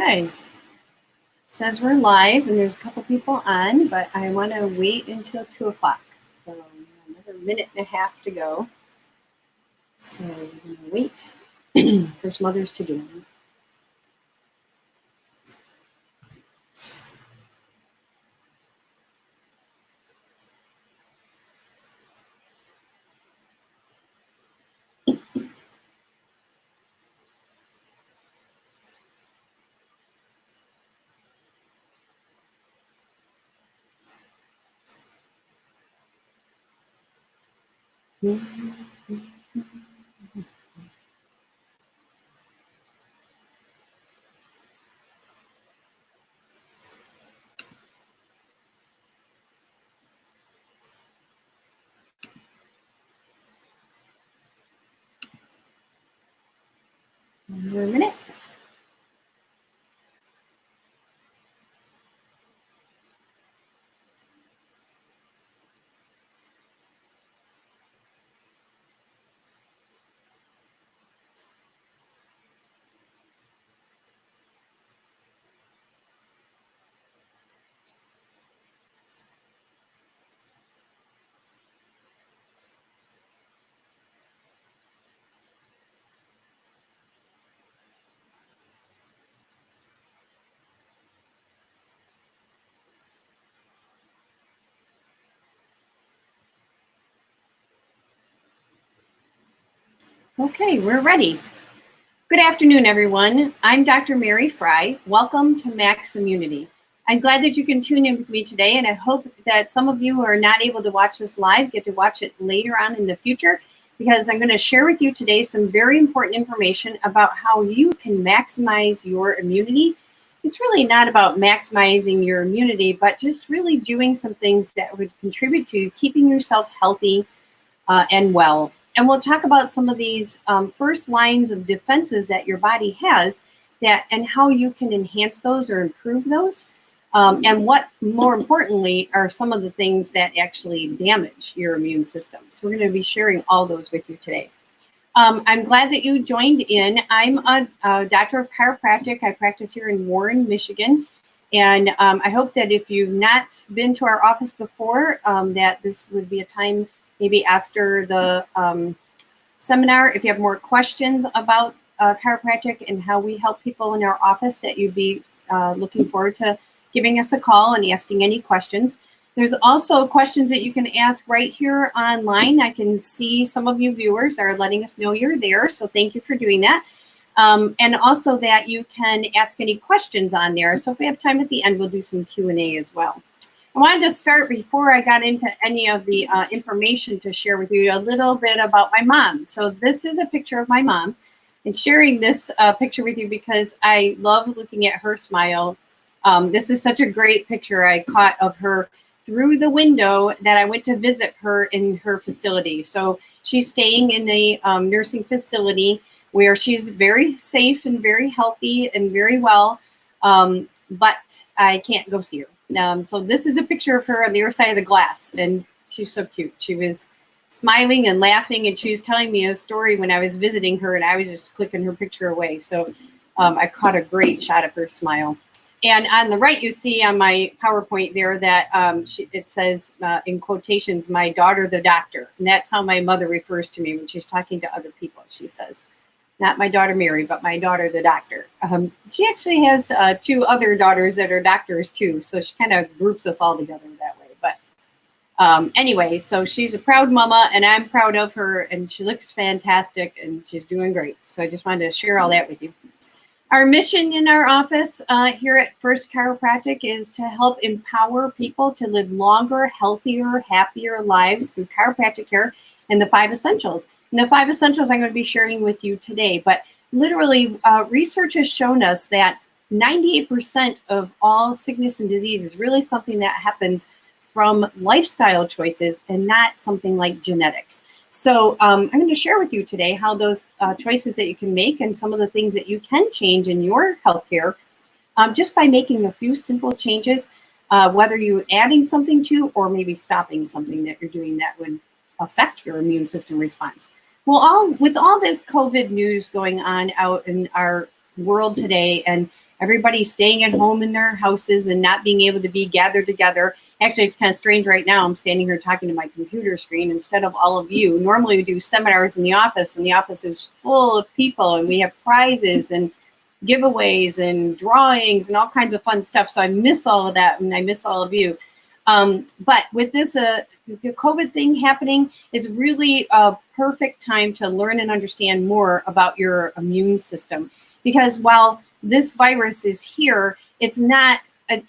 Okay, says we're live and there's a couple people on, but I want to wait until 2 o'clock. So another minute and a half to go. So we're going to wait for some others to join. Another minute. Okay, we're ready. Good afternoon, everyone. I'm Dr. Mary Fry. Welcome to Max Immunity. I'm glad that you can tune in with me today, and I hope that some of you who are not able to watch this live get to watch it later on in the future, because I'm going to share with you today some very important information about how you can maximize your immunity. It's really not about maximizing your immunity, but just really doing some things that would contribute to keeping yourself healthy and well. And we'll talk about some of these first lines of defenses that your body has, that and how you can enhance those or improve those. And what, more importantly, are some of the things that actually damage your immune system. So we're going to be sharing all those with you today. I'm glad that you joined in. I'm a doctor of chiropractic. I practice here in Warren, Michigan. And I hope that if you've not been to our office before, that this would be a time maybe after the seminar, if you have more questions about chiropractic and how we help people in our office, that you'd be looking forward to giving us a call and asking any questions. There's also questions that you can ask right here online. I can see some of you viewers are letting us know you're there, so thank you for doing that. And also that you can ask any questions on there. So if we have time at the end, we'll do some Q&A as well. I wanted to start, before I got into any of the information, to share with you a little bit about my mom. So this is a picture of my mom, and sharing this picture with you because I love looking at her smile. This is such a great picture I caught of her through the window that I went to visit her in her facility. So she's staying in a nursing facility where she's very safe and very healthy and very well, but I can't go see her. So this is a picture of her on the other side of the glass, and she's so cute. She was smiling and laughing, and she was telling me a story when I was visiting her, and I was just clicking her picture away. So I caught a great shot of her smile. And on the right, you see on my PowerPoint there that it says in quotations, "My daughter, the doctor." And that's how my mother refers to me when she's talking to other people. She says, not my daughter Mary, but my daughter, the doctor. She actually has 2 other daughters that are doctors too. So she kind of groups us all together that way. But anyway, so she's a proud mama, and I'm proud of her, and she looks fantastic, and she's doing great. So I just wanted to share all that with you. Our mission in our office here at First Chiropractic is to help empower people to live longer, healthier, happier lives through chiropractic care and the 5 essentials. And the 5 essentials I'm going to be sharing with you today. But literally, research has shown us that 98% of all sickness and disease is really something that happens from lifestyle choices and not something like genetics. So I'm going to share with you today how those choices that you can make and some of the things that you can change in your healthcare just by making a few simple changes, whether you're adding something to or maybe stopping something that you're doing that would affect your immune system response. Well, with all this COVID news going on out in our world today, and everybody's staying at home in their houses and not being able to be gathered together. Actually, it's kind of strange right now. I'm standing here talking to my computer screen instead of all of you. Normally we do seminars in the office, and the office is full of people, and we have prizes and giveaways and drawings and all kinds of fun stuff. So I miss all of that, and I miss all of you. But with this the COVID thing happening, it's really a perfect time to learn and understand more about your immune system. Because while this virus is here, it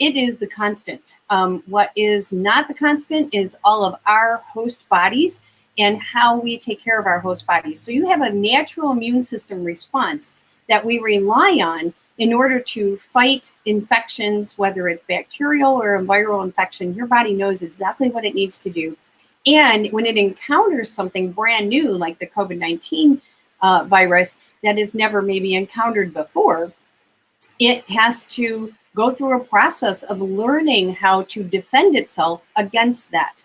is the constant. What is not the constant is all of our host bodies and how we take care of our host bodies. So you have a natural immune system response that we rely on in order to fight infections, whether it's bacterial or a viral infection. Your body knows exactly what it needs to do. And when it encounters something brand new, like the COVID-19 virus that is never maybe encountered before, it has to go through a process of learning how to defend itself against that.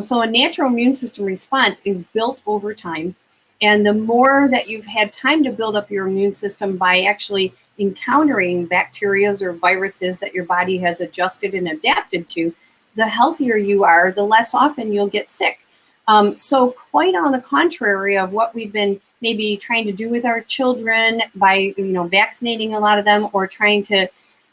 So a natural immune system response is built over time. And the more that you've had time to build up your immune system by actually encountering bacteria or viruses that your body has adjusted and adapted to, the healthier you are, the less often you'll get sick. So quite on the contrary of what we've been maybe trying to do with our children by vaccinating a lot of them, or trying to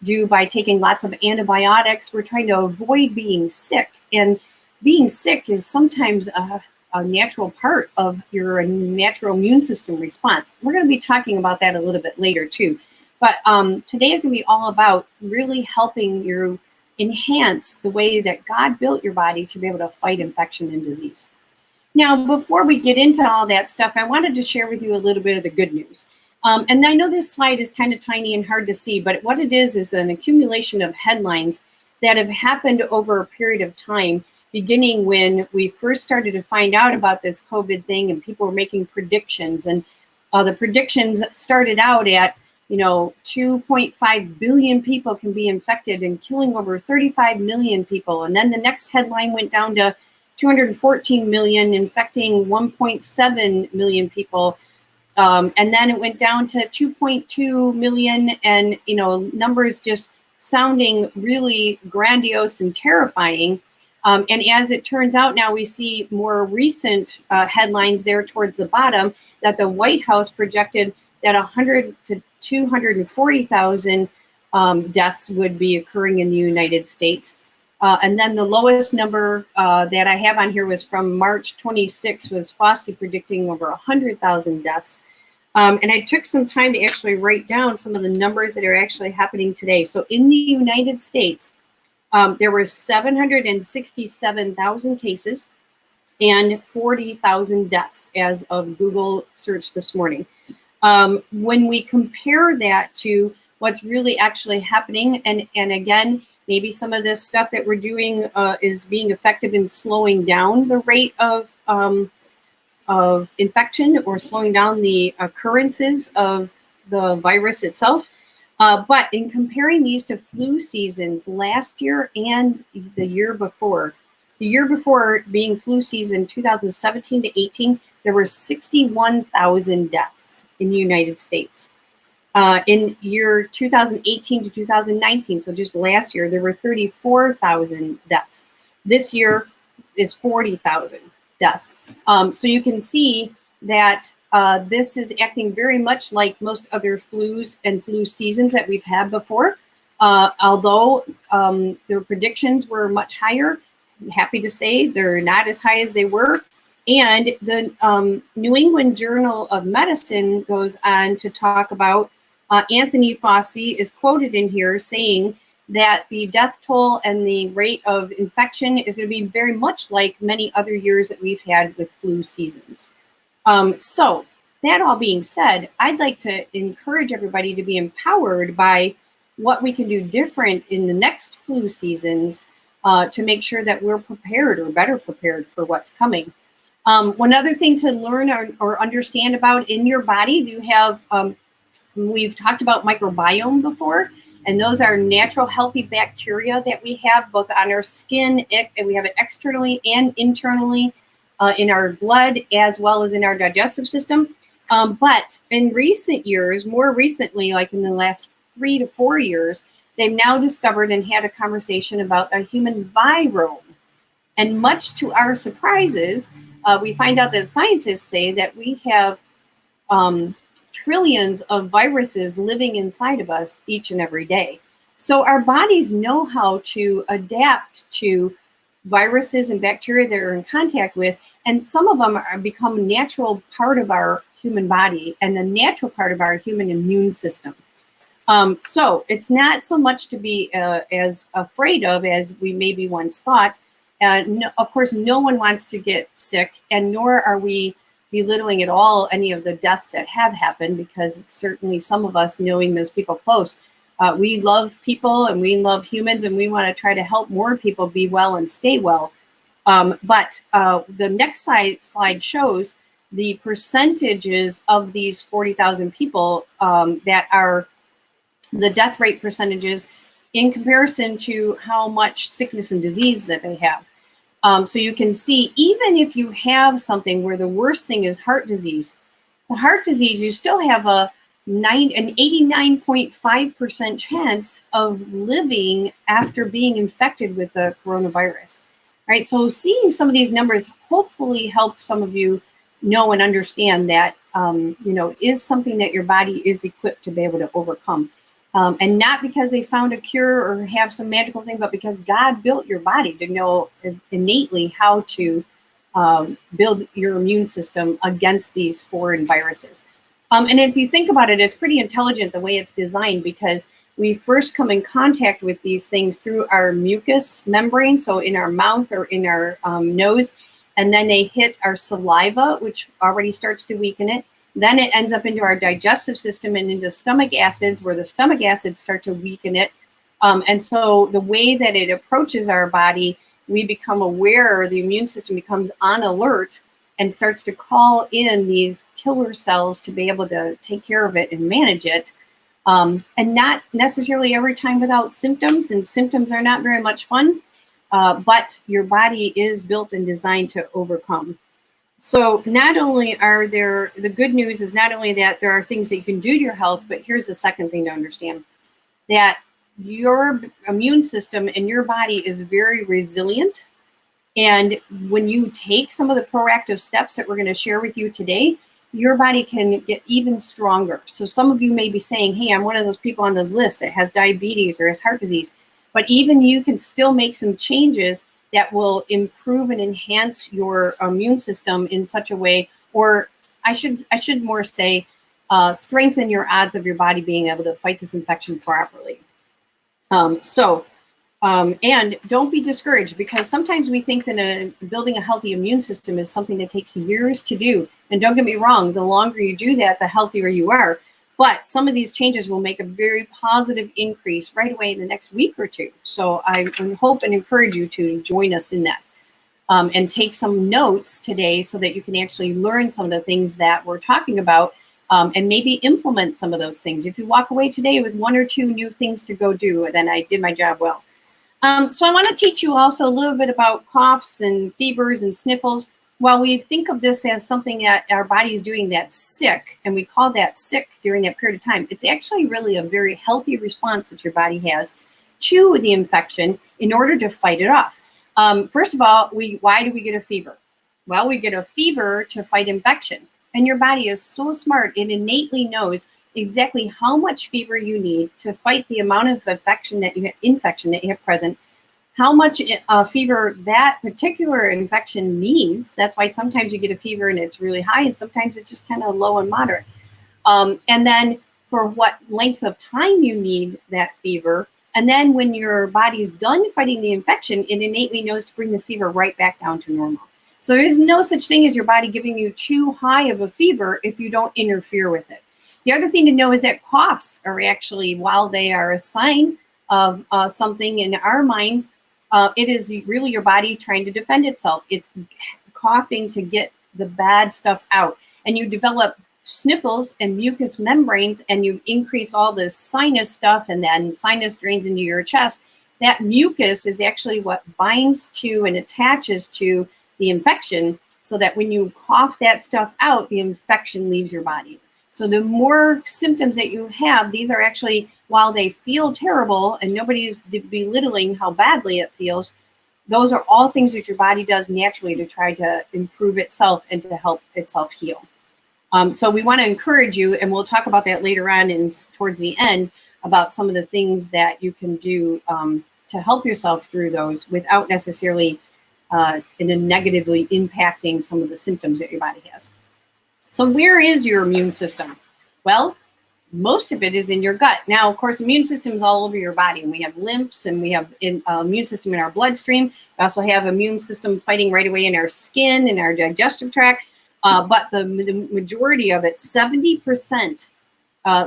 do by taking lots of antibiotics, we're trying to avoid being sick. And being sick is sometimes a natural part of your natural immune system response. We're going to be talking about that a little bit later too. But today is going to be all about really helping you enhance the way that God built your body to be able to fight infection and disease. Now, before we get into all that stuff, I wanted to share with you a little bit of the good news. And I know this slide is kind of tiny and hard to see, but what it is an accumulation of headlines that have happened over a period of time, beginning when we first started to find out about this COVID thing and people were making predictions. And the predictions started out at 2.5 billion people can be infected and killing over 35 million people. And then the next headline went down to 214 million, infecting 1.7 million people. And then it went down to 2.2 million, and numbers just sounding really grandiose and terrifying. And as it turns out now, we see more recent headlines there towards the bottom that the White House projected that 100 to 240,000 deaths would be occurring in the United States. And then the lowest number that I have on here was from March 26, was Fauci predicting over 100,000 deaths. And I took some time to actually write down some of the numbers that are actually happening today. So in the United States, there were 767,000 cases and 40,000 deaths as of Google search this morning. When we compare that to what's really actually happening, and again, maybe some of this stuff that we're doing is being effective in slowing down the rate of infection or slowing down the occurrences of the virus itself. But in comparing these to flu seasons last year and the year before being flu season 2017 to 18, there were 61,000 deaths in the United States. In year 2018 to 2019, so just last year, there were 34,000 deaths. This year is 40,000 deaths. So you can see that this is acting very much like most other flus and flu seasons that we've had before. Although their predictions were much higher, I'm happy to say they're not as high as they were. And the New England Journal of Medicine goes on to talk about Anthony Fauci is quoted in here saying that the death toll and the rate of infection is going to be very much like many other years that we've had with flu seasons. So that all being said, I'd like to encourage everybody to be empowered by what we can do different in the next flu seasons to make sure that we're prepared or better prepared for what's coming. One other thing to learn or understand about in your body, you have, we've talked about microbiome before, and those are natural healthy bacteria that we have both on our skin, and we have it externally and internally in our blood, as well as in our digestive system. But in recent years, more recently, like in the last 3 to 4 years, they've now discovered and had a conversation about the human virome. And much to our surprises, we find out that scientists say that we have trillions of viruses living inside of us each and every day. So our bodies know how to adapt to viruses and bacteria that are in contact with, and some of them are become a natural part of our human body and a natural part of our human immune system. So it's not so much to be as afraid of as we maybe once thought. No, of course, no one wants to get sick, and nor are we belittling at all any of the deaths that have happened, because it's certainly some of us, knowing those people close, we love people and we love humans, and we want to try to help more people be well and stay well. But the next slide shows the percentages of these 40,000 people that are the death rate percentages in comparison to how much sickness and disease that they have. So you can see, even if you have something where the worst thing is heart disease, the heart disease, you still have an 89.5% chance of living after being infected with the coronavirus, right? So seeing some of these numbers hopefully help some of you know and understand that, is something that your body is equipped to be able to overcome. And not because they found a cure or have some magical thing, but because God built your body to know innately how to build your immune system against these foreign viruses. And if you think about it, it's pretty intelligent the way it's designed, because we first come in contact with these things through our mucous membrane, so in our mouth or in our nose, and then they hit our saliva, which already starts to weaken it. Then it ends up into our digestive system and into stomach acids, where the stomach acids start to weaken it. And so the way that it approaches our body, we become aware, the immune system becomes on alert and starts to call in these killer cells to be able to take care of it and manage it. And not necessarily every time without symptoms, and symptoms are not very much fun, but your body is built and designed to overcome. So not only are there, the good news is not only that there are things that you can do to your health, but here's the second thing to understand, that your immune system and your body is very resilient. And when you take some of the proactive steps that we're going to share with you today, your body can get even stronger. So some of you may be saying, hey, I'm one of those people on this list that has diabetes or has heart disease, but even you can still make some changes that will improve and enhance your immune system in such a way, or I should more say, strengthen your odds of your body being able to fight this infection properly. And don't be discouraged, because sometimes we think that building a healthy immune system is something that takes years to do. And don't get me wrong, the longer you do that, the healthier you are. But some of these changes will make a very positive increase right away in the next week or two. So I hope and encourage you to join us in that, and take some notes today so that you can actually learn some of the things that we're talking about, and maybe implement some of those things. If you walk away today with 1 or 2 new things to go do, then I did my job well. So I want to teach you also a little bit about coughs and fevers and sniffles. While we think of this as something that our body is doing that's sick, and we call that sick during that period of time, it's actually really a very healthy response that your body has to the infection in order to fight it off. First of all, why do we get a fever? Well, we get a fever to fight infection. And your body is so smart, it innately knows exactly how much fever you need to fight the amount of infection that you have present, how much fever that particular infection needs. That's why sometimes you get a fever and it's really high, and sometimes it's just kind of low and moderate. And then for what length of time you need that fever. And then when your body's done fighting the infection, it innately knows to bring the fever right back down to normal. So there's no such thing as your body giving you too high of a fever if you don't interfere with it. The other thing to know is that coughs are actually, while they are a sign of something in our minds, it is really your body trying to defend itself. It's coughing to get the bad stuff out. And you develop sniffles and mucous membranes, and you increase all this sinus stuff, and then sinus drains into your chest. That mucus is actually what binds to and attaches to the infection, so that when you cough that stuff out, the infection leaves your body. So the more symptoms that you have, these are actually while they feel terrible and nobody's belittling how badly it feels, those are all things that your body does naturally to try to improve itself and to help itself heal. So we want to encourage you, and we'll talk about that later on and towards the end, about some of the things that you can do to help yourself through those without necessarily negatively impacting some of the symptoms that your body has. So where is your immune system? Well, most of it is in your gut. Now, of course, immune system is all over your body, and we have lymphs, and we have immune system in our bloodstream. We also have immune system fighting right away in our skin and our digestive tract. But the majority of it, 70%,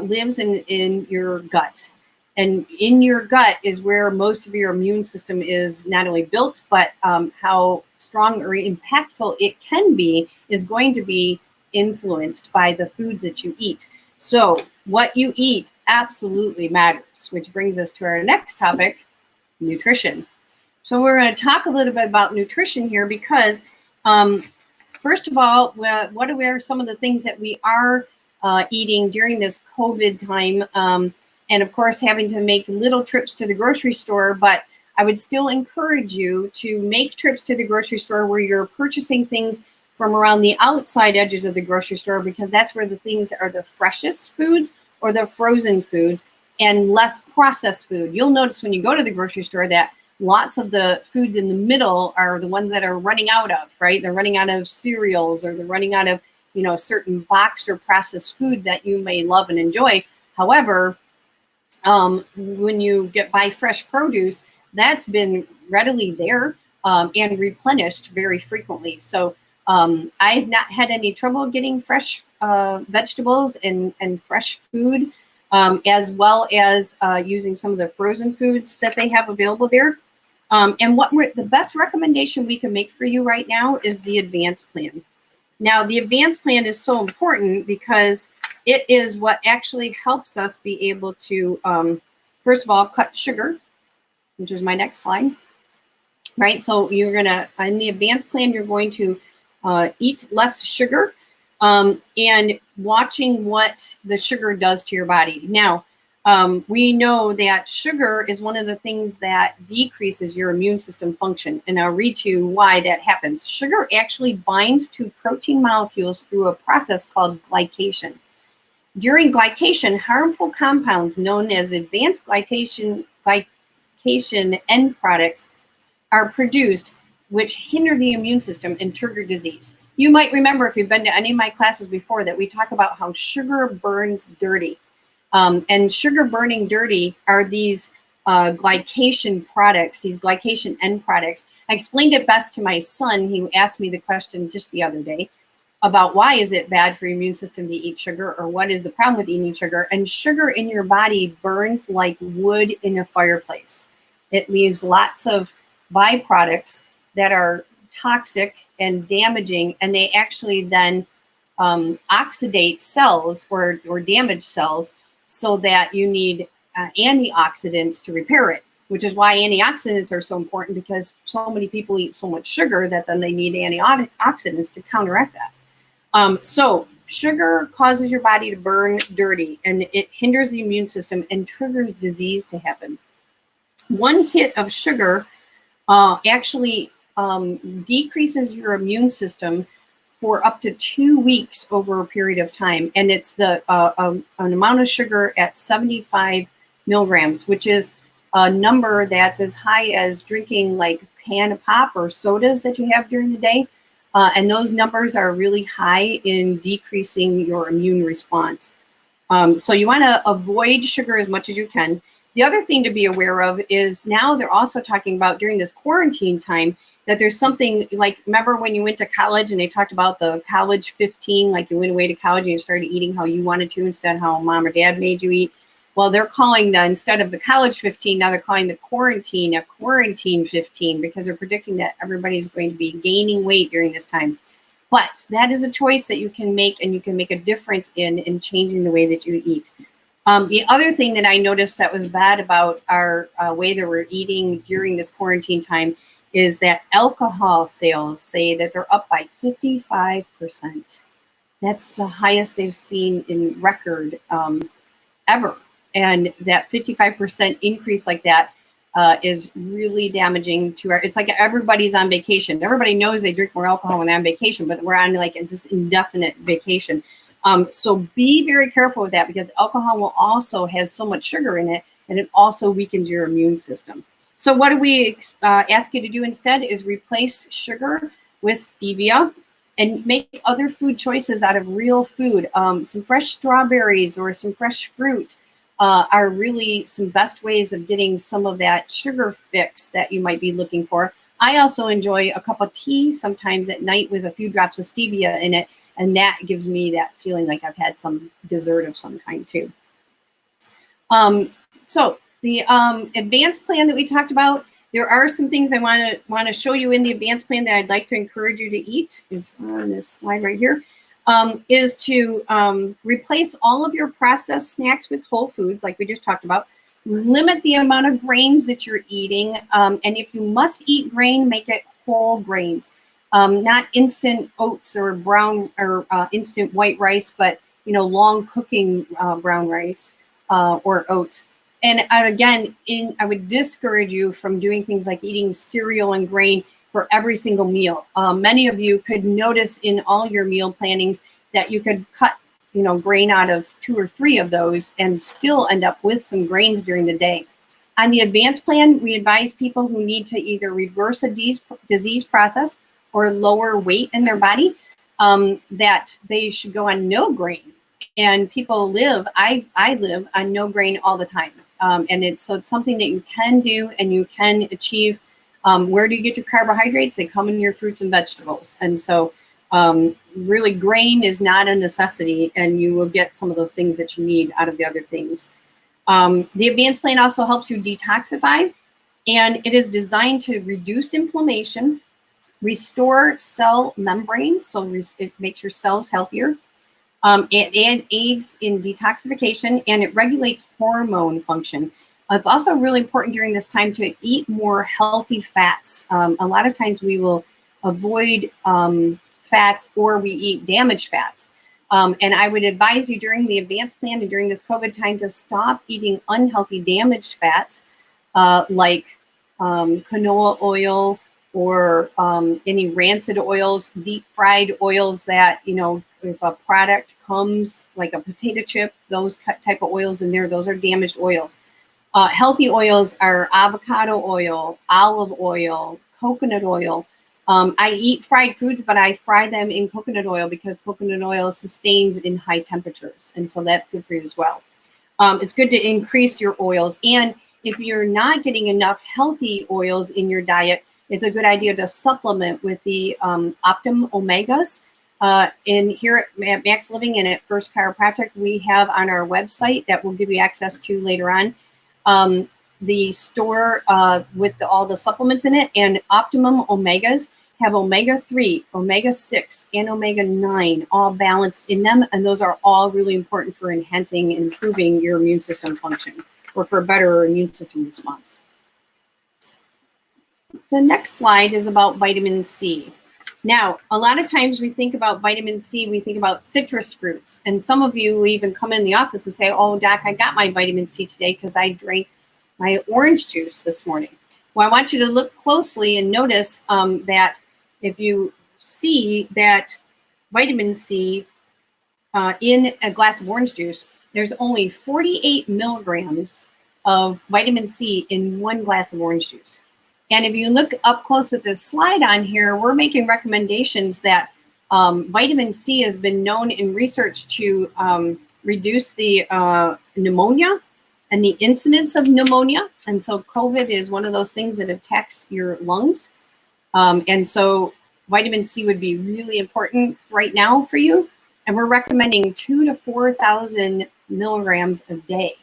lives in your gut. And in your gut is where most of your immune system is not only built, but how strong or impactful it can be is going to be influenced by the foods that you eat. So what you eat absolutely matters, which brings us to our next topic, nutrition. So we're going to talk a little bit about nutrition here because, first of all, what are some of the things that we are eating during this COVID time? And of course, having to make little trips to the grocery store, but I would still encourage you to make trips to the grocery store where you're purchasing things from around the outside edges of the grocery store, because that's where the things are the freshest foods or the frozen foods and less processed food. You'll notice when you go to the grocery store that lots of the foods in the middle are the ones that are running out of, right? They're running out of cereals, or they're running out of, certain boxed or processed food that you may love and enjoy. However, when you buy fresh produce, that's been readily there and replenished very frequently. So I've not had any trouble getting fresh vegetables and fresh food, as well as using some of the frozen foods that they have available there. And the best recommendation we can make for you right now is the advanced plan. Now, the advanced plan is so important because it is what actually helps us be able to, first of all, cut sugar, which is my next slide, right? So you're going to, in the advanced plan, you're going to eat less sugar and watching what the sugar does to your body. Now, we know that sugar is one of the things that decreases your immune system function. And I'll read to you why that happens. Sugar actually binds to protein molecules through a process called glycation. During glycation, harmful compounds known as advanced glycation end products are produced, which hinder the immune system and trigger disease. You might remember, if you've been to any of my classes before, that we talk about how sugar burns dirty. And sugar burning dirty are these glycation products, these glycation end products. I explained it best to my son. He asked me the question just the other day about why is it bad for your immune system to eat sugar, or what is the problem with eating sugar? And sugar in your body burns like wood in a fireplace. It leaves lots of byproducts that are toxic and damaging, and they actually then oxidate cells or damage cells, so that you need antioxidants to repair it, which is why antioxidants are so important, because so many people eat so much sugar that then they need antioxidants to counteract that. So sugar causes your body to burn dirty, and it hinders the immune system and triggers disease to happen. One hit of sugar actually decreases your immune system for up to 2 weeks over a period of time. And it's an amount of sugar at 75 milligrams, which is a number that's as high as drinking like a can of pop or sodas that you have during the day. And those numbers are really high in decreasing your immune response. So you want to avoid sugar as much as you can. The other thing to be aware of is now they're also talking about during this quarantine time that there's something like, remember when you went to college and they talked about the college 15, like you went away to college and you started eating how you wanted to instead of how mom or dad made you eat? Well, they're calling instead of the college 15, now they're calling the quarantine a quarantine 15, because they're predicting that everybody's going to be gaining weight during this time. But that is a choice that you can make, and you can make a difference in changing the way that you eat. The other thing that I noticed that was bad about our way that we're eating during this quarantine time is that alcohol sales say that they're up by 55%. That's the highest they've seen in record ever. And that 55% increase like that is really damaging to our, it's like everybody's on vacation. Everybody knows they drink more alcohol when they're on vacation, but we're on like this indefinite vacation. So be very careful with that, because alcohol will also has so much sugar in it, and it also weakens your immune system. So what do we ask you to do instead is replace sugar with stevia and make other food choices out of real food. Some fresh strawberries or some fresh fruit are really some best ways of getting some of that sugar fix that you might be looking for. I also enjoy a cup of tea sometimes at night with a few drops of stevia in it, and that gives me that feeling like I've had some dessert of some kind too. So the advanced plan that we talked about, there are some things I want to show you in the advanced plan that I'd like to encourage you to eat. It's on this slide right here. Is to replace all of your processed snacks with whole foods, like we just talked about. Limit the amount of grains that you're eating, and if you must eat grain, make it whole grains, not instant oats or brown or instant white rice, but long cooking brown rice or oats. And again, I would discourage you from doing things like eating cereal and grain for every single meal. Many of you could notice in all your meal plannings that you could cut, grain out of 2 or 3 of those and still end up with some grains during the day. On the advanced plan, we advise people who need to either reverse a disease process or lower weight in their body that they should go on no grain. And people live, I live on no grain all the time. And it's something that you can do and you can achieve. Where do you get your carbohydrates? They come in your fruits and vegetables. And so really grain is not a necessity, and you will get some of those things that you need out of the other things. The advanced plan also helps you detoxify, and it is designed to reduce inflammation, restore cell membrane, so it makes your cells healthier. It aids in detoxification, and it regulates hormone function. It's also really important during this time to eat more healthy fats. A lot of times we will avoid fats, or we eat damaged fats. And I would advise you during the advanced plan and during this COVID time to stop eating unhealthy damaged fats like canola oil or any rancid oils, deep fried oils that, if a product comes like a potato chip, those type of oils in there, those are damaged oils. Healthy oils are avocado oil, olive oil, coconut oil. I eat fried foods, but I fry them in coconut oil because coconut oil sustains in high temperatures. And so that's good for you as well. It's good to increase your oils. And if you're not getting enough healthy oils in your diet, it's a good idea to supplement with the Optum Omegas. And here at Max Living and at First Chiropractic, we have on our website that we'll give you access to later on, the store with all the supplements in it. And Optimum Omegas have omega-3, omega-6, and omega-9 all balanced in them. And those are all really important for enhancing and improving your immune system function, or for a better immune system response. The next slide is about vitamin C. Now, a lot of times we think about vitamin C, we think about citrus fruits. And some of you even come in the office and say, oh, Doc, I got my vitamin C today because I drank my orange juice this morning. Well, I want you to look closely and notice that if you see that vitamin C in a glass of orange juice, there's only 48 milligrams of vitamin C in 1 glass of orange juice. And if you look up close at this slide on here, we're making recommendations that vitamin C has been known in research to reduce the pneumonia and the incidence of pneumonia. And so COVID is one of those things that attacks your lungs. And so vitamin C would be really important right now for you. And we're recommending 2,000 to 4,000 milligrams a day.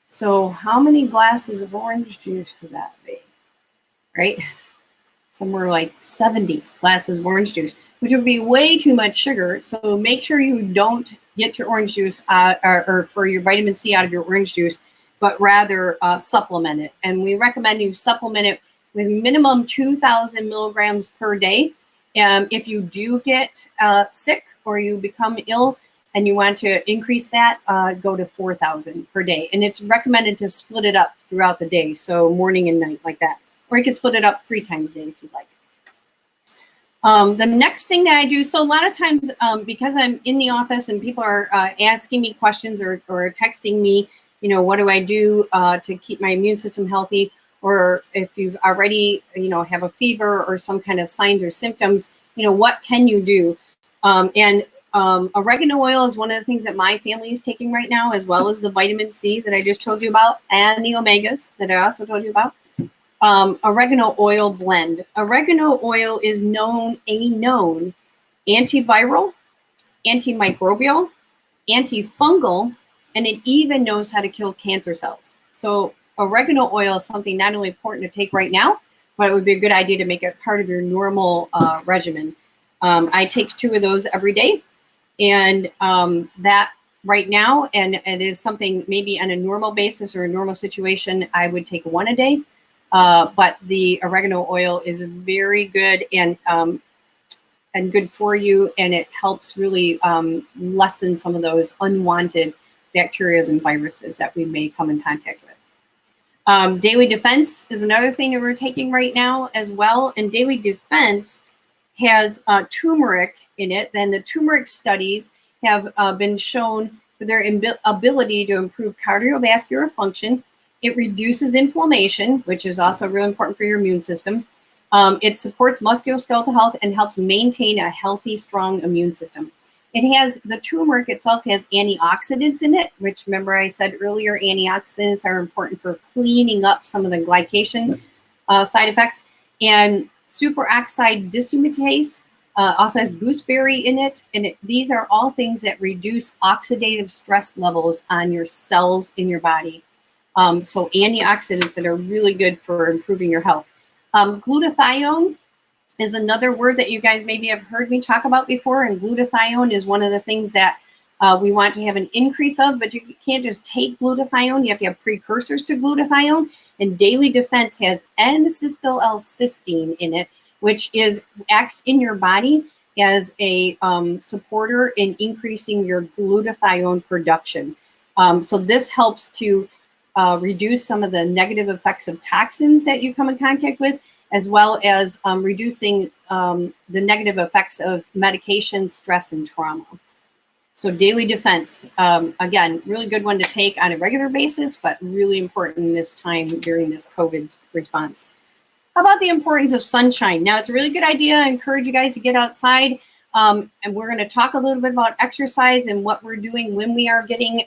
So how many glasses of orange juice would that be? Right? Somewhere like 70 glasses of orange juice, which would be way too much sugar. So make sure you don't get your orange juice or for your vitamin C out of your orange juice, but rather supplement it. And we recommend you supplement it with minimum 2,000 milligrams per day. If you do get sick or you become ill, and you want to increase that, go to 4,000 per day. And it's recommended to split it up throughout the day, so morning and night like that. Or you can split it up 3 times a day if you'd like. The next thing that I do, so a lot of times because I'm in the office and people are asking me questions or texting me, you know, what do I do to keep my immune system healthy? Or if you've already, you know, have a fever or some kind of signs or symptoms, you know, what can you do? Oregano oil is one of the things that my family is taking right now, as well as the vitamin C that I just told you about and the omegas that I also told you about. Oregano oil blend. Oregano oil is a known antiviral, antimicrobial, antifungal, and it even knows how to kill cancer cells. So oregano oil is something not only important to take right now, but it would be a good idea to make it part of your normal regimen. I take 2 of those every day, and that right now, and it is something maybe on a normal basis or a normal situation, I would take 1 a day. But the oregano oil is very good and good for you, and it helps really lessen some of those unwanted bacteria and viruses that we may come in contact with. Daily Defense is another thing that we're taking right now as well, and Daily Defense has turmeric in it. Then the turmeric studies have been shown for their ability to improve cardiovascular function. It reduces inflammation, which is also really important for your immune system. It supports musculoskeletal health and helps maintain a healthy, strong immune system. The turmeric itself has antioxidants in it, which remember I said earlier, antioxidants are important for cleaning up some of the glycation side effects. And superoxide dismutase also has gooseberry in it. And these are all things that reduce oxidative stress levels on your cells in your body. So antioxidants that are really good for improving your health. Glutathione is another word that you guys maybe have heard me talk about before. And glutathione is one of the things that we want to have an increase of, but you can't just take glutathione. You have to have precursors to glutathione. And Daily Defense has N-acetyl-L-cysteine in it, which acts in your body as a supporter in increasing your glutathione production. So this helps to reduce some of the negative effects of toxins that you come in contact with, as well as reducing the negative effects of medication, stress, and trauma. So Daily Defense, again, really good one to take on a regular basis, but really important this time during this COVID response. How about the importance of sunshine? Now, it's a really good idea. I encourage you guys to get outside. And we're going to talk a little bit about exercise and what we're doing when we are getting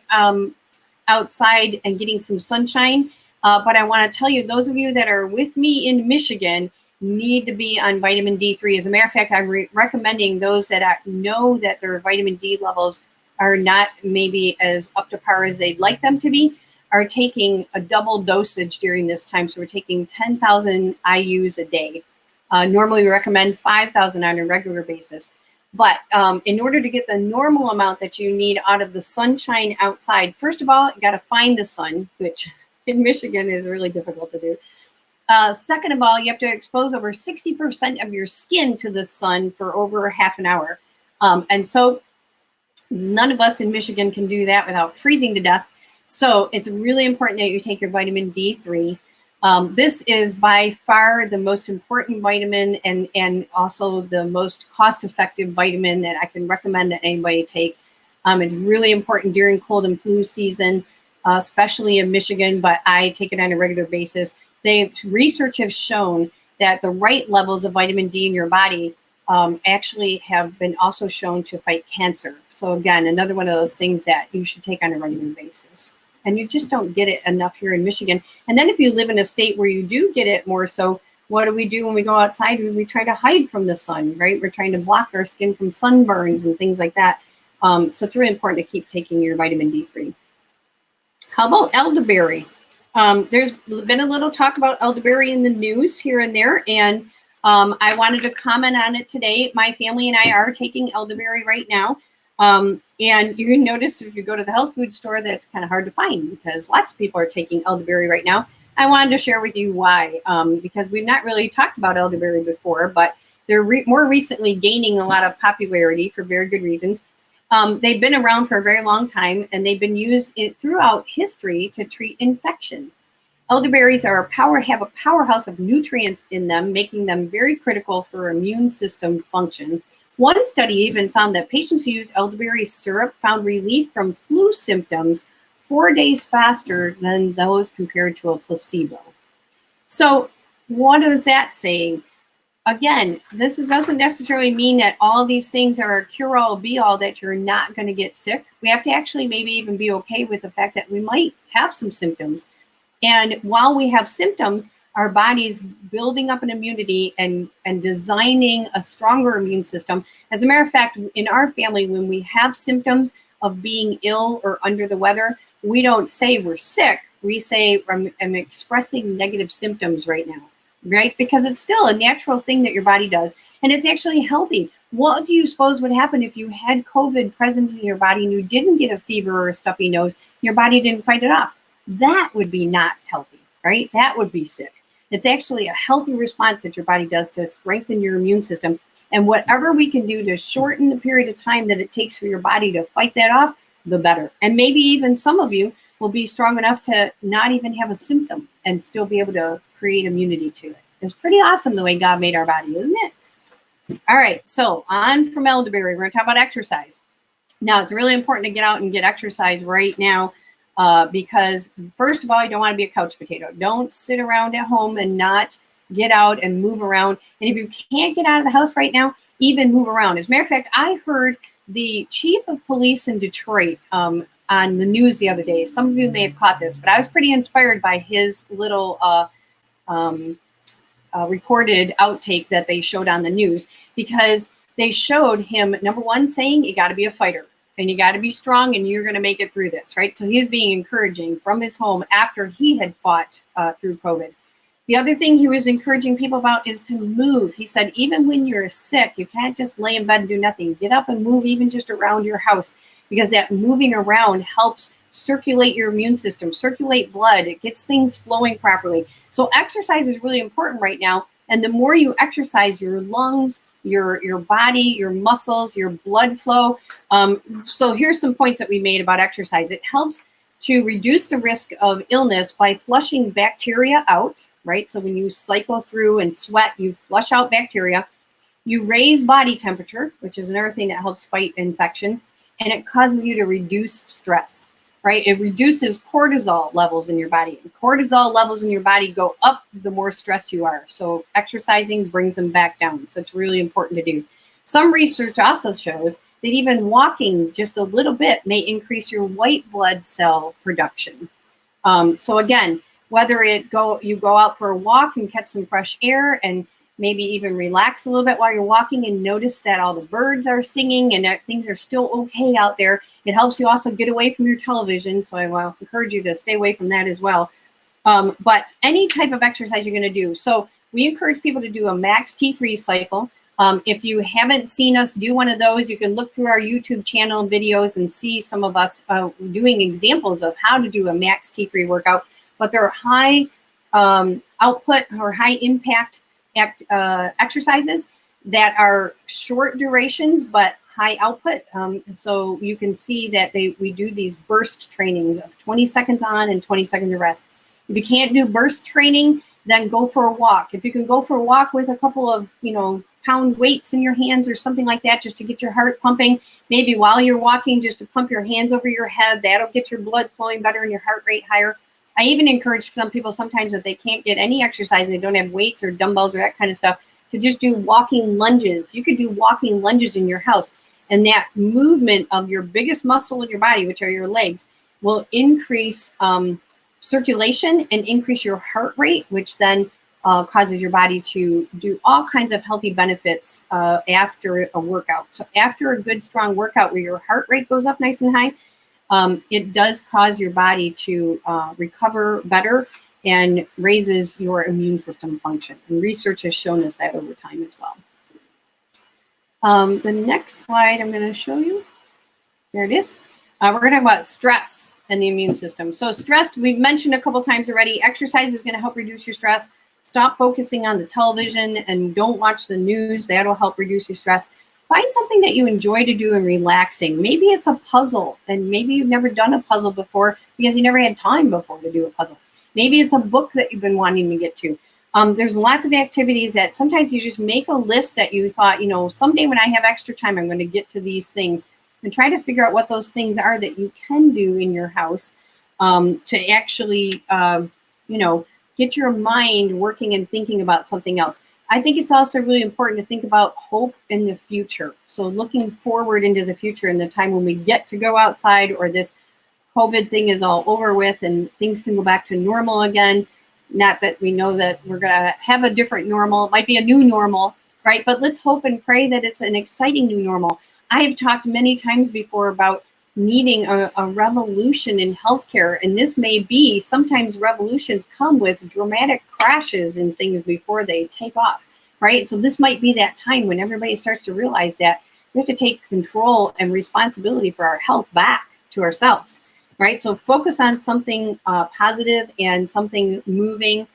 outside and getting some sunshine. But I want to tell you, those of you that are with me in Michigan need to be on vitamin D3. As a matter of fact, I'm recommending those that know that their vitamin D levels are not maybe as up to par as they'd like them to be, are taking a double dosage during this time. So we're taking 10,000 IUs a day. Normally we recommend 5,000 on a regular basis. But in order to get the normal amount that you need out of the sunshine outside, first of all, you got to find the sun, which in Michigan is really difficult to do. Second of all, you have to expose over 60% of your skin to the sun for over half an hour. And so none of us in Michigan can do that without freezing to death. So it's really important that you take your vitamin D3. This is by far the most important vitamin and also the most cost-effective vitamin that I can recommend that anybody take. It's really important during cold and flu season, especially in Michigan, but I take it on a regular basis. Research has shown that the right levels of vitamin D in your body actually have been also shown to fight cancer. So again, another one of those things that you should take on a regular basis. And you just don't get it enough here in Michigan. And then if you live in a state where you do get it more so, what do we do when we go outside? We try to hide from the sun, right? We're trying to block our skin from sunburns and things like that. So it's really important to keep taking your vitamin D3. How about elderberry? There's been a little talk about elderberry in the news here and there, and I wanted to comment on it today. My family and I are taking elderberry right now. And you can notice if you go to the health food store that it's kind of hard to find because lots of people are taking elderberry right now. I wanted to share with you why, because we've not really talked about elderberry before, but they're more recently gaining a lot of popularity for very good reasons. They've been around for a very long time, and they've been used throughout history to treat infection. Elderberries have a powerhouse of nutrients in them, making them very critical for immune system function. One study even found that patients who used elderberry syrup found relief from flu symptoms 4 days faster than those compared to a placebo. So what is that saying? Again, this doesn't necessarily mean that all these things are a cure-all, be-all, that you're not going to get sick. We have to actually maybe even be okay with the fact that we might have some symptoms. And while we have symptoms, our body's building up an immunity and designing a stronger immune system. As a matter of fact, in our family, when we have symptoms of being ill or under the weather, we don't say we're sick. We say, I'm expressing negative symptoms right now, right? Because it's still a natural thing that your body does, and it's actually healthy. What do you suppose would happen if you had COVID present in your body and you didn't get a fever or a stuffy nose, your body didn't fight it off? That would be not healthy, right? That would be sick. It's actually a healthy response that your body does to strengthen your immune system. And whatever we can do to shorten the period of time that it takes for your body to fight that off, the better. And maybe even some of you will be strong enough to not even have a symptom and still be able to create immunity to it. It's pretty awesome the way God made our body, isn't it? All right, so on from elderberry, we're going to talk about exercise. Now, it's really important to get out and get exercise right now. Because first of all, you don't want to be a couch potato. Don't sit around at home and not get out and move around. And if you can't get out of the house right now, even move around. As a matter of fact, I heard the chief of police in Detroit on the news the other day. Some of you may have caught this, but I was pretty inspired by his little recorded outtake that they showed on the news, because they showed him, number one, saying you got to be a fighter. And you got to be strong, and you're going to make it through this, right? So he was being encouraging from his home after he had fought through COVID. The other thing he was encouraging people about is to move. He said, even when you're sick, you can't just lay in bed and do nothing. Get up and move, even just around your house, because that moving around helps circulate your immune system, circulate blood. It gets things flowing properly. So exercise is really important right now. And the more you exercise, your lungs, your body, your muscles, your blood flow. So here's some points that we made about exercise. It helps to reduce the risk of illness by flushing bacteria out, right? So when you cycle through and sweat, you flush out bacteria. You raise body temperature, which is another thing that helps fight infection, and it causes you to reduce stress, right? It reduces cortisol levels in your body. And cortisol levels in your body go up the more stressed you are. So exercising brings them back down. So it's really important to do. Some research also shows that even walking just a little bit may increase your white blood cell production. So again, whether you go out for a walk and catch some fresh air and maybe even relax a little bit while you're walking and notice that all the birds are singing and that things are still okay out there. It helps you also get away from your television. So I will encourage you to stay away from that as well. But any type of exercise you're going to do. So we encourage people to do a max T3 cycle. If you haven't seen us do one of those, you can look through our YouTube channel videos and see some of us doing examples of how to do a max T3 workout. But they're high output or high impact exercises that are short durations but high output. So you can see that we do these burst trainings of 20 seconds on and 20 seconds of rest. If you can't do burst training, then go for a walk. If you can go for a walk with a couple of, pound weights in your hands or something like that, just to get your heart pumping, maybe while you're walking, just to pump your hands over your head, that'll get your blood flowing better and your heart rate higher. I even encourage some people sometimes that they can't get any exercise and they don't have weights or dumbbells or that kind of stuff, to just do walking lunges. You could do walking lunges in your house, and that movement of your biggest muscle in your body, which are your legs, will increase circulation and increase your heart rate, which then causes your body to do all kinds of healthy benefits after a workout. So after a good, strong workout where your heart rate goes up nice and high, it does cause your body to recover better and raises your immune system function. And research has shown us that over time as well. The next slide I'm going to show you, there it is. We're going to talk about stress and the immune system. So stress, we've mentioned a couple times already. Exercise is going to help reduce your stress. Stop focusing on the television and don't watch the news. That'll help reduce your stress. find something that you enjoy to do and relaxing. Maybe it's a puzzle, and maybe you've never done a puzzle before because you never had time before to do a puzzle. Maybe it's a book that you've been wanting to get to. There's lots of activities that sometimes you just make a list that you thought, someday when I have extra time, I'm going to get to these things, and try to figure out what those things are that you can do in your house to actually, get your mind working and thinking about something else. I think it's also really important to think about hope in the future. So looking forward into the future and the time when we get to go outside, or this COVID thing is all over with and things can go back to normal again. Not that we know that we're going to have a different normal. It might be a new normal, right? But let's hope and pray that it's an exciting new normal. I have talked many times before about needing a revolution in healthcare. And this may be, sometimes revolutions come with dramatic crashes and things before they take off, right? So this might be that time when everybody starts to realize that we have to take control and responsibility for our health back to ourselves, right? So focus on something positive and something moving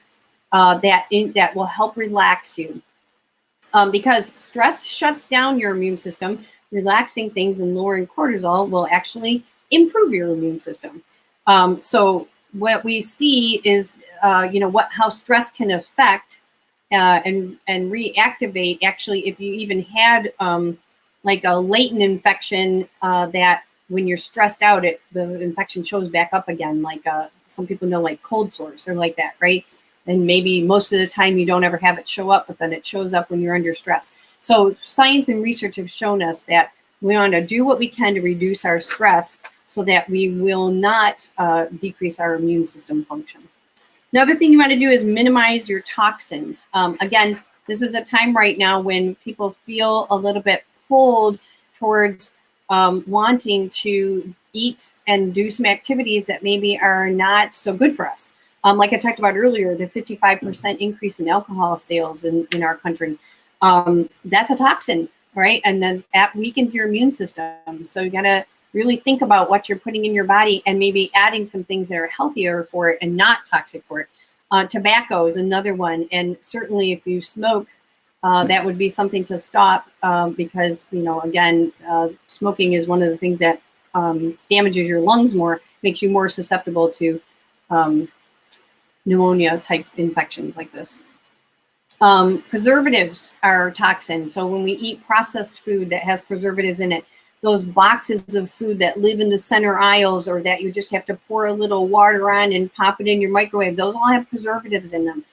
that will help relax you. Because stress shuts down your immune system. Relaxing things and lowering cortisol will actually improve your immune system. So what we see is, how stress can affect and reactivate. Actually, if you even had like a latent infection that when you're stressed out, the infection shows back up again. Like some people know, like cold sores or like that, right? And maybe most of the time you don't ever have it show up, but then it shows up when you're under stress. So science and research have shown us that we want to do what we can to reduce our stress so that we will not decrease our immune system function. Another thing you want to do is minimize your toxins. Again, this is a time right now when people feel a little bit pulled towards wanting to eat and do some activities that maybe are not so good for us. Like I talked about earlier, the 55% increase in alcohol sales in our country. That's a toxin, right? And then that weakens your immune system. So you got to really think about what you're putting in your body and maybe adding some things that are healthier for it and not toxic for it. Tobacco is another one. And certainly if you smoke, that would be something to stop because, again, smoking is one of the things that damages your lungs more, makes you more susceptible to pneumonia type infections like this. Preservatives are toxins. So when we eat processed food that has preservatives in it, those boxes of food that live in the center aisles or that you just have to pour a little water on and pop it in your microwave, those all have preservatives in them.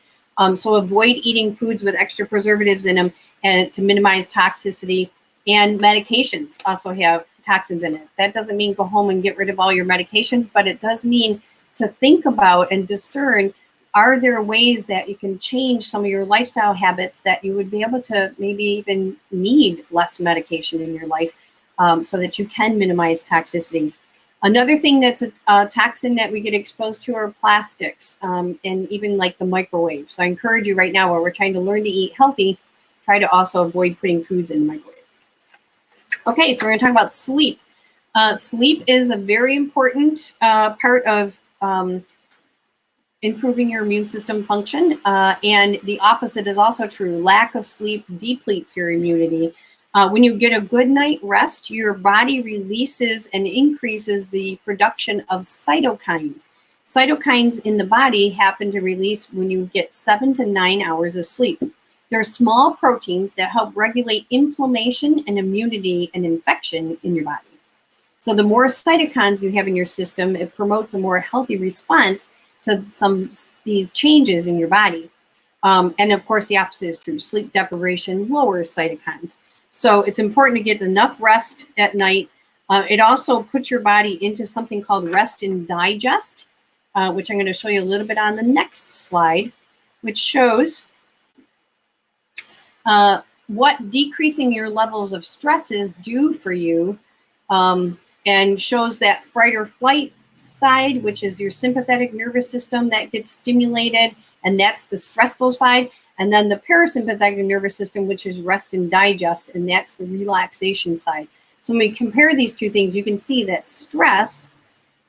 So avoid eating foods with extra preservatives in them and to minimize toxicity. And medications also have toxins in it. That doesn't mean go home and get rid of all your medications, but it does mean to think about and discern, are there ways that you can change some of your lifestyle habits that you would be able to maybe even need less medication in your life so that you can minimize toxicity. Another thing that's a toxin that we get exposed to are plastics and even like the microwave. So I encourage you right now, while we're trying to learn to eat healthy, try to also avoid putting foods in the microwave. Okay, so we're going to talk about sleep. Sleep is a very important part of improving your immune system function. And the opposite is also true. Lack of sleep depletes your immunity. When you get a good night rest, your body releases and increases the production of cytokines. Cytokines in the body happen to release when you get 7 to 9 hours of sleep. They're small proteins that help regulate inflammation and immunity and infection in your body. So the more cytokines you have in your system, it promotes a more healthy response to these changes in your body. And of course, the opposite is true. Sleep deprivation lowers cytokines. So it's important to get enough rest at night. It also puts your body into something called rest and digest, which I'm going to show you a little bit on the next slide, which shows what decreasing your levels of stresses do for you, and shows that fight or flight side, which is your sympathetic nervous system that gets stimulated, and that's the stressful side. And then the parasympathetic nervous system, which is rest and digest, and that's the relaxation side. So when we compare these two things, you can see that stress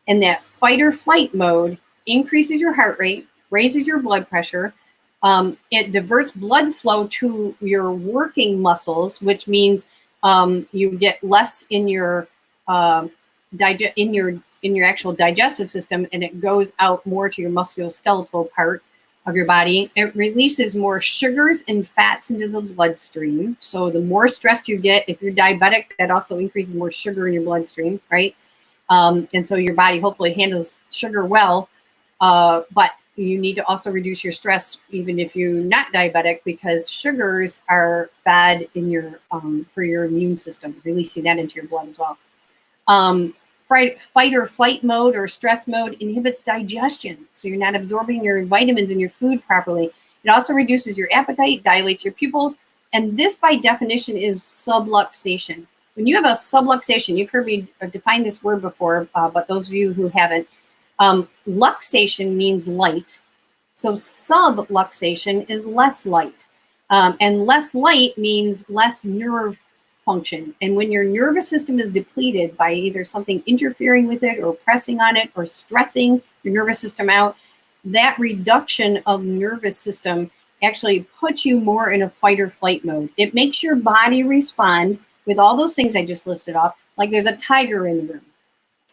and that fight or flight mode increases your heart rate, raises your blood pressure. It diverts blood flow to your working muscles, which means You get less in your in your actual digestive system, and it goes out more to your musculoskeletal part of your body. It releases more sugars and fats into the bloodstream. So the more stressed you get, if you're diabetic, that also increases more sugar in your bloodstream, right? And so your body hopefully handles sugar well, but you need to also reduce your stress even if you're not diabetic, because sugars are bad in your for your immune system, releasing that into your blood as well. Fight or flight mode or stress mode inhibits digestion, so you're not absorbing your vitamins in your food properly. It also reduces your appetite, dilates your pupils, and this by definition is subluxation. When you have a subluxation, you've heard me define this word before, but those of you who haven't, luxation means light. So subluxation is less light. And less light means less nerve function. And when your nervous system is depleted by either something interfering with it or pressing on it or stressing your nervous system out, that reduction of nervous system actually puts you more in a fight or flight mode. It makes your body respond with all those things I just listed off, like there's a tiger in the room,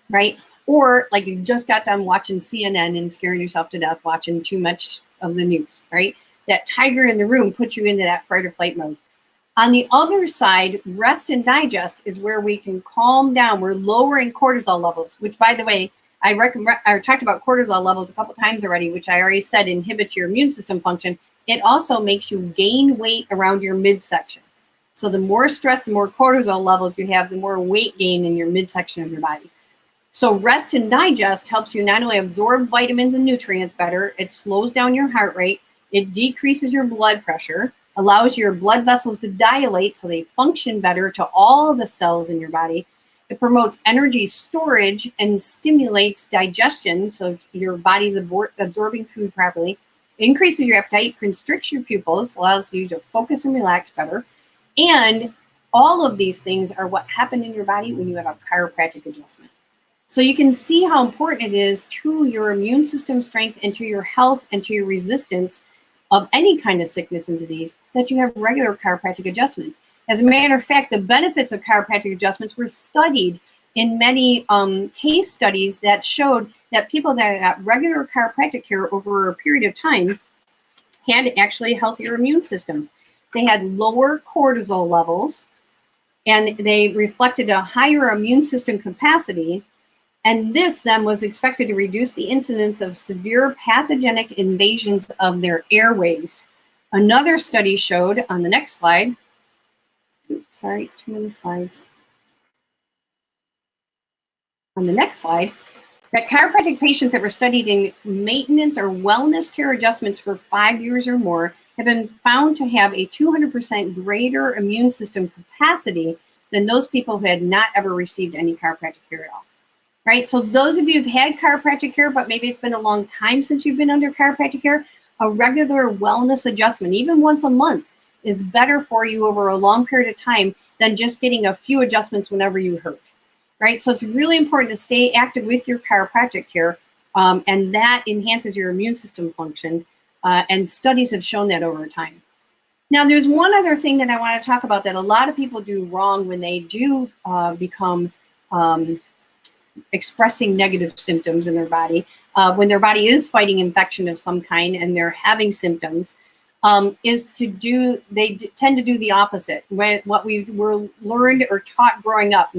right? Or like you just got done watching CNN and scaring yourself to death watching too much of the news, right? That tiger in the room puts you into that fight or flight mode. On the other side, rest and digest is where we can calm down. We're lowering cortisol levels, which, by the way, I talked about cortisol levels a couple times already, which I already said inhibits your immune system function. It also makes you gain weight around your midsection. So the more stress, the more cortisol levels you have, the more weight gain in your midsection of your body. So rest and digest helps you not only absorb vitamins and nutrients better, it slows down your heart rate, it decreases your blood pressure, allows your blood vessels to dilate so they function better to all the cells in your body. It promotes energy storage and stimulates digestion, so if your body's absorbing food properly. It increases your appetite, constricts your pupils, allows you to focus and relax better. And all of these things are what happen in your body when you have a chiropractic adjustment. So you can see how important it is to your immune system strength and to your health and to your resistance of any kind of sickness and disease that you have regular chiropractic adjustments. As a matter of fact, the benefits of chiropractic adjustments were studied in many case studies that showed that people that got regular chiropractic care over a period of time had actually healthier immune systems. They had lower cortisol levels, and they reflected a higher immune system capacity. And this then was expected to reduce the incidence of severe pathogenic invasions of their airways. Another study showed on the next slide, sorry, too many slides. On the next slide, that chiropractic patients that were studied in maintenance or wellness care adjustments for 5 years or more have been found to have a 200% greater immune system capacity than those people who had not ever received any chiropractic care at all. Right? So those of you who've had chiropractic care, but maybe it's been a long time since you've been under chiropractic care, a regular wellness adjustment, even once a month, is better for you over a long period of time than just getting a few adjustments whenever you hurt. Right? So it's really important to stay active with your chiropractic care, and that enhances your immune system function, and studies have shown that over time. Now, there's one other thing that I want to talk about that a lot of people do wrong when they do become expressing negative symptoms in their body, when their body is fighting infection of some kind and they're having symptoms, they tend to do the opposite. What we were learned or taught growing up,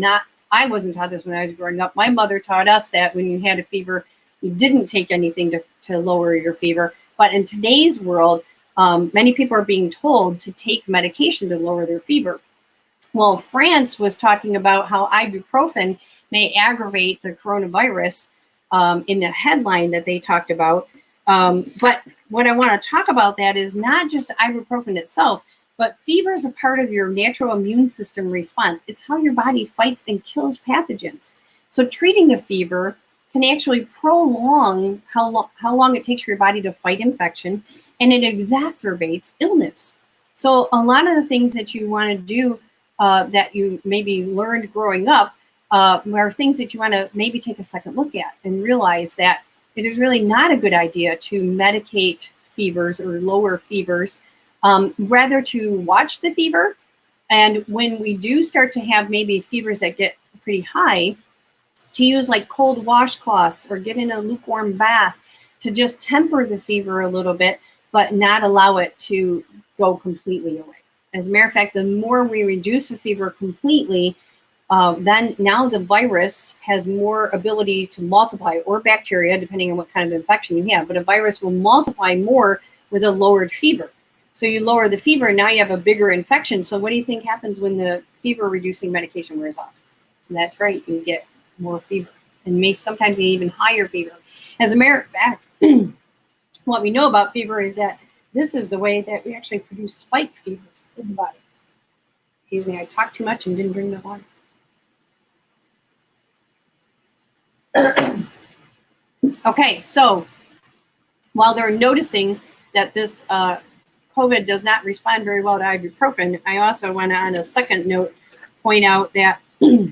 I wasn't taught this when I was growing up. My mother taught us that when you had a fever, you didn't take anything to lower your fever. But in today's world, many people are being told to take medication to lower their fever. Well, France was talking about how ibuprofen may aggravate the coronavirus in the headline that they talked about. But what I want to talk about that is not just ibuprofen itself, but fever is a part of your natural immune system response. It's how your body fights and kills pathogens. So treating a fever can actually prolong how long it takes for your body to fight infection, and it exacerbates illness. So a lot of the things that you want to do that you maybe learned growing up are things that you want to maybe take a second look at and realize that it is really not a good idea to medicate fevers or lower fevers, rather to watch the fever And when we do start to have maybe fevers that get pretty high, to use like cold washcloths or get in a lukewarm bath to just temper the fever a little bit, but not allow it to go completely away. As a matter of fact, the more we reduce the fever completely, then now the virus has more ability to multiply, or bacteria, depending on what kind of infection you have. But a virus will multiply more with a lowered fever. So you lower the fever, and now you have a bigger infection. So what do you think happens when the fever-reducing medication wears off? And that's right, you get more fever, and may sometimes even higher fever. As a matter of fact, what we know about fever is that this is the way that we actually produce spike fevers in the body. Excuse me, I talked too much and didn't drink enough water. Okay, so while they're noticing that this COVID does not respond very well to ibuprofen, I also want to, on a second note, point out that it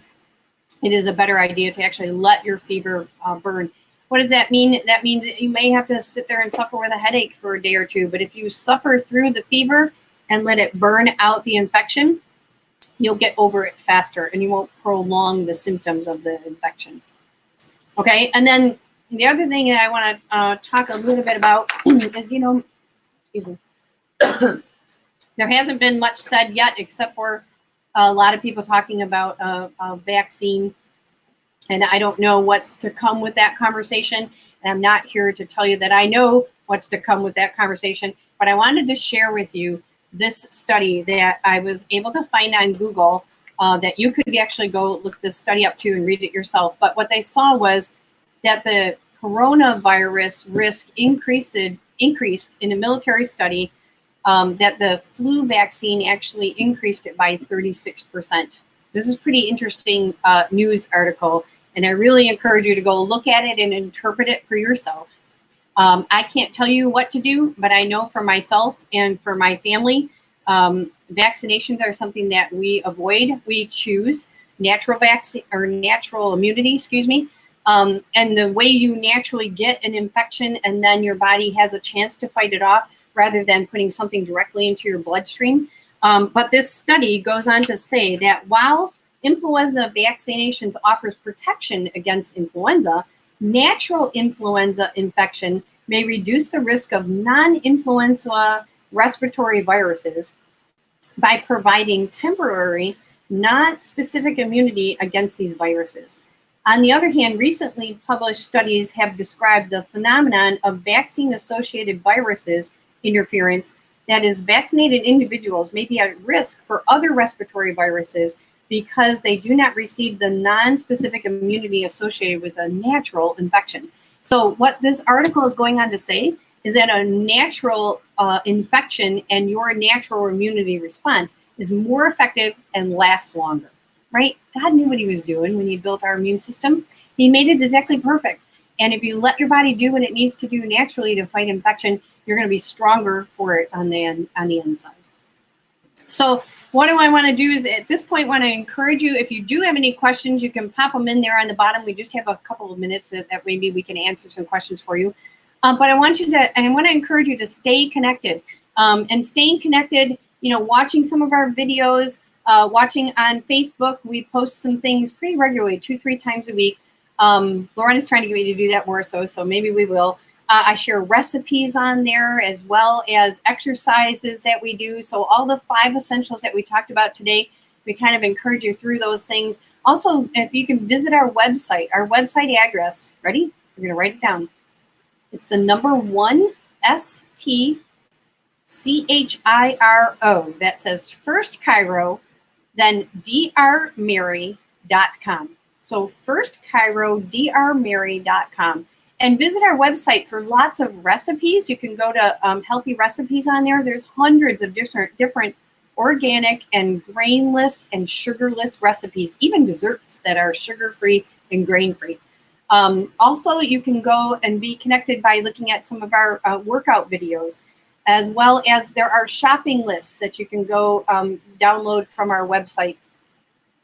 is a better idea to actually let your fever burn. What does that mean? That means that you may have to sit there and suffer with a headache for a day or two, but if you suffer through the fever and let it burn out the infection, you'll get over it faster and you won't prolong the symptoms of the infection. Okay, and then the other thing that I want to talk a little bit about is, excuse me, there hasn't been much said yet except for a lot of people talking about a vaccine, and I don't know what's to come with that conversation, and I'm not here to tell you that I know what's to come with that conversation, but I wanted to share with you this study that I was able to find on Google that you could actually go look this study up too and read it yourself. But what they saw was that the coronavirus risk increased in a military study, that the flu vaccine actually increased it by 36%. This is pretty interesting news article, and I really encourage you to go look at it and interpret it for yourself. I can't tell you what to do, but I know for myself and for my family, vaccinations are something that we avoid. We choose natural vaccine or natural immunity, excuse me. And the way you naturally get an infection and then your body has a chance to fight it off rather than putting something directly into your bloodstream. But this study goes on to say that while influenza vaccinations offers protection against influenza, natural influenza infection may reduce the risk of non-influenza respiratory viruses by providing temporary, not specific immunity against these viruses. On the other hand, recently published studies have described the phenomenon of vaccine-associated viruses interference, that is, vaccinated individuals may be at risk for other respiratory viruses because they do not receive the non-specific immunity associated with a natural infection. So what this article is going on to say is that a natural infection and your natural immunity response is more effective and lasts longer, right? God knew what he was doing when he built our immune system. He made it exactly perfect. And if you let your body do what it needs to do naturally to fight infection, you're going to be stronger for it on the inside. So what do I want to do is at this point want to encourage you, if you do have any questions, you can pop them in there on the bottom. We just have a couple of minutes that maybe we can answer some questions for you. But I want to encourage you to stay connected. And staying connected, watching some of our videos, watching on Facebook. We post some things pretty regularly, 2-3 times a week. Lauren is trying to get me to do that more so maybe we will. I share recipes on there as well as exercises that we do. So all the 5 essentials that we talked about today, we kind of encourage you through those things. Also, if you can visit our website address, ready? We're going to write it down. It's the number 1 STCHIRO. That says First Chiro, then drmary.com. So firstchirodrmary.com. And visit our website for lots of recipes. You can go to Healthy Recipes on there. There's hundreds of different organic and grainless and sugarless recipes, even desserts that are sugar-free and grain-free. Also, you can go and be connected by looking at some of our workout videos, as well as there are shopping lists that you can go download from our website.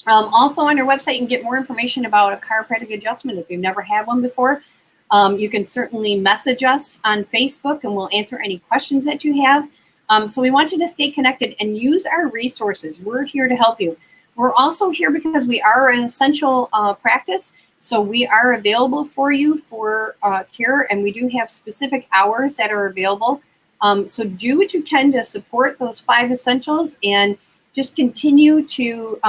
Also on our website, you can get more information about a chiropractic adjustment if you've never had one before. You can certainly message us on Facebook and we'll answer any questions that you have. So we want you to stay connected and use our resources. We're here to help you. We're also here because we are an essential practice. So we are available for you for care, and we do have specific hours that are available. So do what you can to support those 5 essentials and just continue to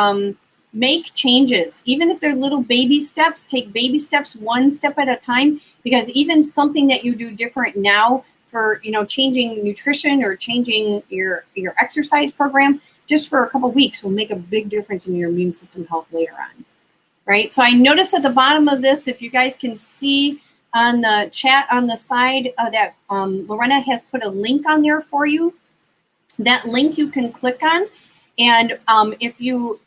make changes. Even if they're little baby steps, take baby steps 1 step at a time, because even something that you do different now for, changing nutrition or changing your exercise program just for a couple weeks will make a big difference in your immune system health later on. Right? So I noticed at the bottom of this, if you guys can see on the chat on the side that Lorena has put a link on there for you. That link you can click on. And if you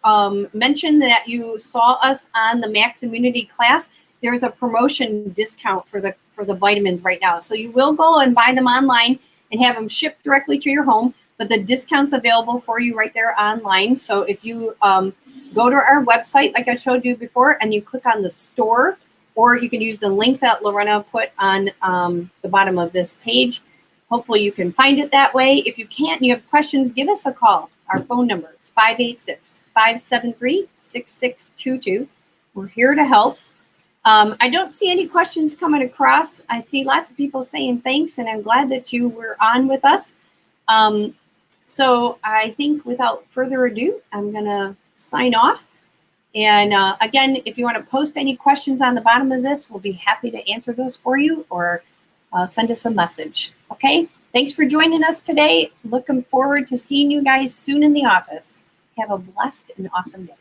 mention that you saw us on the Max Immunity class, there's a promotion discount for the vitamins right now. So you will go and buy them online and have them shipped directly to your home, but the discount's available for you right there online. So if you go to our website, like I showed you before, and you click on the store, or you can use the link that Lorena put on the bottom of this page. Hopefully you can find it that way. If you can't and you have questions, give us a call. Our phone number is 586-573-6622. We're here to help. I don't see any questions coming across. I see lots of people saying thanks, and I'm glad that you were on with us. So I think without further ado, I'm going to sign off. And again, if you want to post any questions on the bottom of this, we'll be happy to answer those for you, or send us a message. Okay? Thanks for joining us today. Looking forward to seeing you guys soon in the office. Have a blessed and awesome day.